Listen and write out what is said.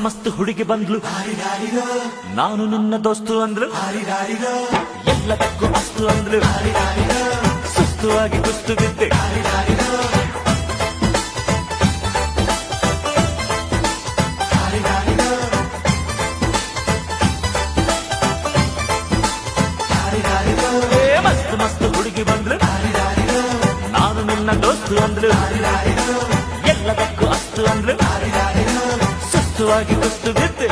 ಮಸ್ತ್ ಹುಡುಗಿ ಬಂದ್ಲು, ನಾನು ನಿನ್ನ ದೋಸ್ತು ಅಂದ್ಲು, ಎಲ್ಲದಕ್ಕೂ ಅಸ್ತು ಅಂದ್ಲು, ಸುಸ್ತುವಾಗಿ ಕುಸ್ತು ಬಿದ್ದೆ. ಮಸ್ತ್ ಮಸ್ತ್ ಹುಡುಗಿ ಬಂದ್ಲು, ನಾನು ನಿನ್ನ ದೋಸ್ತು ಅಂದ್ಲು, ಎಲ್ಲದಕ್ಕೂ ಅಸ್ತು ಅಂದ್ಲು, ಸುಸ್ತುವಾಗಿ ಕುಸ್ತು ಬಿದ್ದೆ.